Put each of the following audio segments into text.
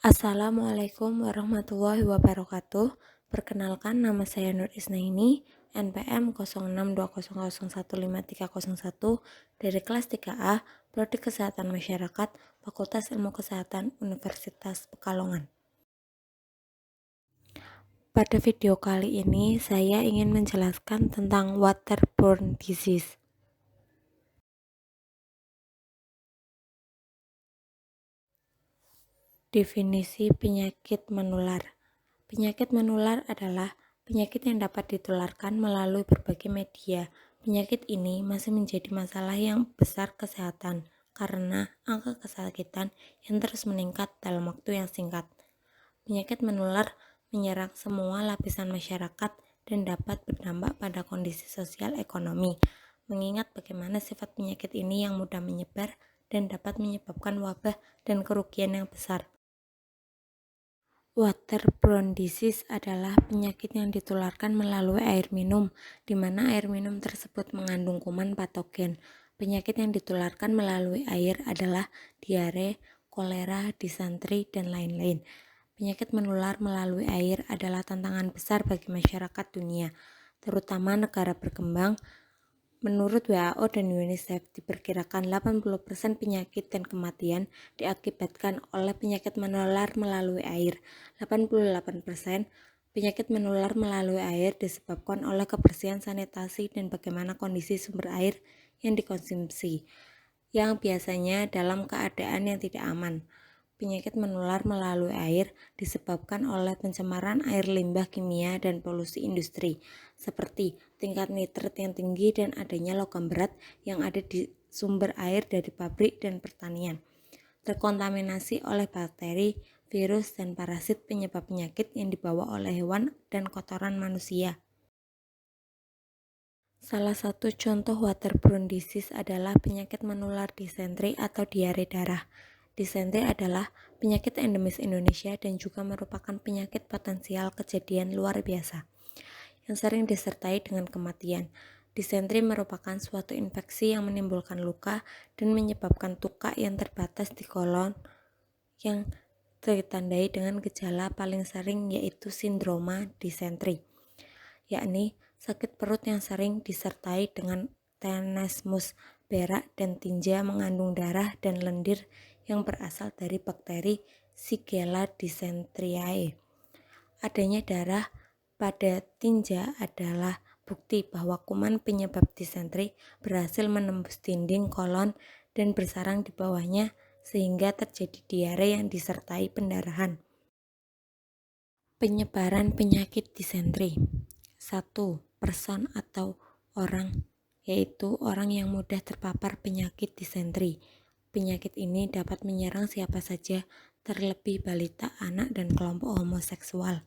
Assalamualaikum warahmatullahi wabarakatuh. Perkenalkan, nama saya Nur Isnaini, NPM 0620015301 dari kelas 3A, Prodi Kesehatan Masyarakat, Fakultas Ilmu Kesehatan, Universitas Pekalongan. Pada video kali ini, saya ingin menjelaskan tentang waterborne disease. Definisi penyakit menular. Penyakit menular adalah penyakit yang dapat ditularkan melalui berbagai media. Penyakit ini masih menjadi masalah yang besar kesehatan karena angka kesakitan yang terus meningkat dalam waktu yang singkat. Penyakit menular menyerang semua lapisan masyarakat dan dapat berdampak pada kondisi sosial ekonomi. Mengingat bagaimana sifat penyakit ini yang mudah menyebar dan dapat menyebabkan wabah dan kerugian yang besar. Waterborne disease adalah penyakit yang ditularkan melalui air minum, di mana air minum tersebut mengandung kuman patogen. Penyakit yang ditularkan melalui air adalah diare, kolera, disentri, dan lain-lain. Penyakit menular melalui air adalah tantangan besar bagi masyarakat dunia, terutama negara berkembang. Menurut WHO dan UNICEF, diperkirakan 80% penyakit dan kematian diakibatkan oleh penyakit menular melalui air. 88% penyakit menular melalui air disebabkan oleh kebersihan sanitasi dan bagaimana kondisi sumber air yang dikonsumsi, yang biasanya dalam keadaan yang tidak aman. Penyakit menular melalui air disebabkan oleh pencemaran air limbah kimia dan polusi industri, seperti tingkat nitrat yang tinggi dan adanya logam berat yang ada di sumber air dari pabrik dan pertanian. Terkontaminasi oleh bakteri, virus, dan parasit penyebab penyakit yang dibawa oleh hewan dan kotoran manusia. Salah satu contoh waterborne disease adalah penyakit menular disentri atau diare darah. Disentri adalah penyakit endemis Indonesia dan juga merupakan penyakit potensial kejadian luar biasa yang sering disertai dengan kematian. Disentri merupakan suatu infeksi yang menimbulkan luka dan menyebabkan tukak yang terbatas di kolon yang ditandai dengan gejala paling sering yaitu sindroma disentri, yakni sakit perut yang sering disertai dengan tenesmus, berak, dan tinja mengandung darah dan lendir yang berasal dari bakteri Shigella dysenteriae. Adanya darah pada tinja adalah bukti bahwa kuman penyebab disentri berhasil menembus dinding kolon dan bersarang di bawahnya sehingga terjadi diare yang disertai pendarahan. Penyebaran penyakit disentri. 1. Person atau orang, yaitu orang yang mudah terpapar penyakit disentri. Penyakit ini dapat menyerang siapa saja, terlebih balita, anak, dan kelompok homoseksual.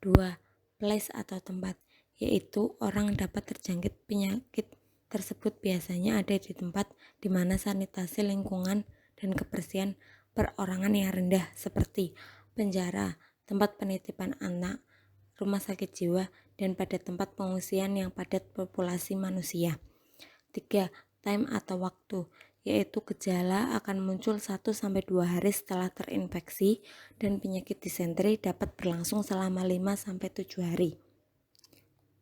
2. Place atau tempat, yaitu orang dapat terjangkit penyakit tersebut biasanya ada di tempat di mana sanitasi lingkungan dan kebersihan perorangan yang rendah, seperti penjara, tempat penitipan anak, rumah sakit jiwa, dan pada tempat pengungsian yang padat populasi manusia. 3. Time atau waktu, yaitu gejala akan muncul 1-2 hari setelah terinfeksi dan penyakit disentri dapat berlangsung selama 5-7 hari.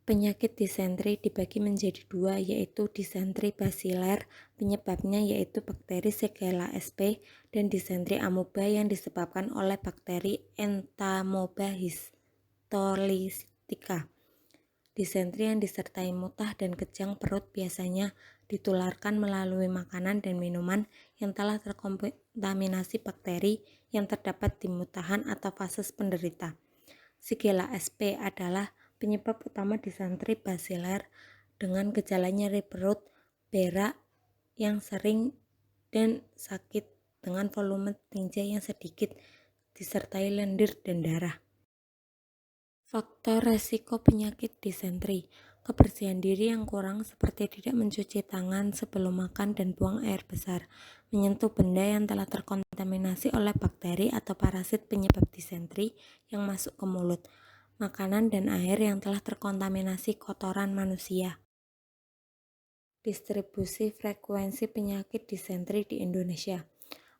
Penyakit disentri dibagi menjadi 2, yaitu disentri basiler, penyebabnya yaitu bakteri Shigella sp, dan disentri amoeba yang disebabkan oleh bakteri Entamoeba histolytica. Disentri yang disertai muntah dan kejang perut biasanya ditularkan melalui makanan dan minuman yang telah terkontaminasi bakteri yang terdapat di muntahan atau fases penderita. Shigella sp adalah penyebab utama disentri basiler dengan gejala nyeri perut, berak yang sering, dan sakit dengan volume tinja yang sedikit disertai lendir dan darah. Faktor resiko penyakit disentri. Kebersihan diri yang kurang seperti tidak mencuci tangan sebelum makan dan buang air besar, menyentuh benda yang telah terkontaminasi oleh bakteri atau parasit penyebab disentri yang masuk ke mulut, makanan dan air yang telah terkontaminasi kotoran manusia. Distribusi frekuensi penyakit disentri di Indonesia.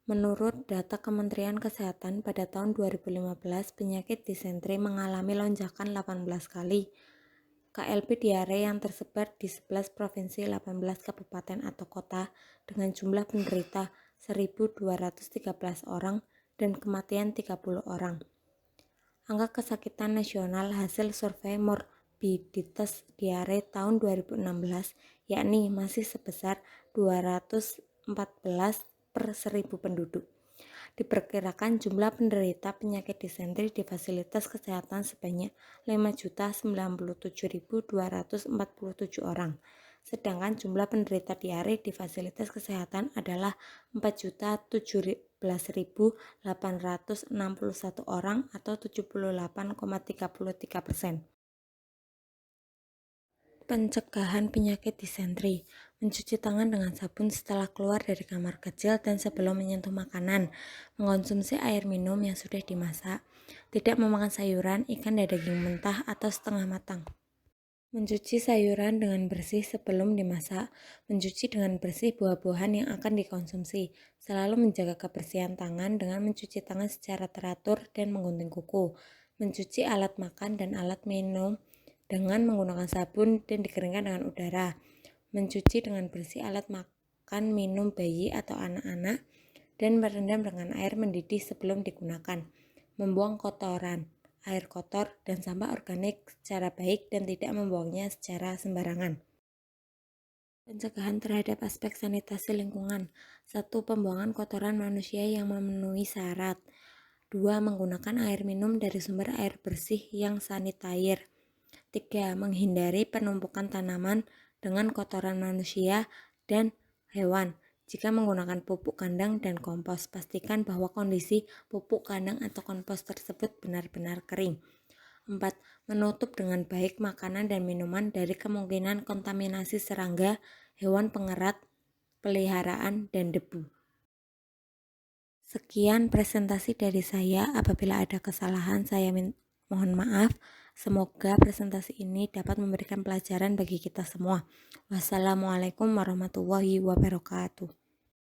Menurut data Kementerian Kesehatan pada tahun 2015, penyakit disentri mengalami lonjakan 18 kali. KLB diare yang tersebar di 11 provinsi, 18 kabupaten atau kota dengan jumlah penderita 1.213 orang dan kematian 30 orang. Angka kesakitan nasional hasil survei morbiditas diare tahun 2016 yakni masih sebesar 214 per 1000 penduduk. Diperkirakan jumlah penderita penyakit disentri di fasilitas kesehatan sebanyak 5.097.247 orang. Sedangkan jumlah penderita diare di fasilitas kesehatan adalah 4.017.861 orang atau 78,33%. Pencegahan penyakit disentri. Mencuci tangan dengan sabun setelah keluar dari kamar kecil dan sebelum menyentuh makanan. Mengonsumsi air minum yang sudah dimasak. Tidak memakan sayuran, ikan dan daging mentah atau setengah matang. Mencuci sayuran dengan bersih sebelum dimasak. Mencuci dengan bersih buah-buahan yang akan dikonsumsi. Selalu menjaga kebersihan tangan dengan mencuci tangan secara teratur dan menggunting kuku. Mencuci alat makan dan alat minum dengan menggunakan sabun dan dikeringkan dengan udara. Mencuci dengan bersih alat makan minum bayi atau anak-anak dan merendam dengan air mendidih sebelum digunakan. Membuang kotoran, air kotor, dan sampah organik secara baik dan tidak membuangnya secara sembarangan. Pencegahan terhadap aspek sanitasi lingkungan. 1. Pembuangan kotoran manusia yang memenuhi syarat. 2. Menggunakan air minum dari sumber air bersih yang sanitair. 3. Menghindari penumpukan tanaman dengan kotoran manusia dan hewan. Jika menggunakan pupuk kandang dan kompos, pastikan bahwa kondisi pupuk kandang atau kompos tersebut benar-benar kering. 4. Menutup dengan baik makanan dan minuman dari kemungkinan kontaminasi serangga, hewan pengerat, peliharaan, dan debu. Sekian presentasi dari saya. Apabila ada kesalahan, saya mohon maaf. Semoga presentasi ini dapat memberikan pelajaran bagi kita semua. Wassalamualaikum warahmatullahi wabarakatuh.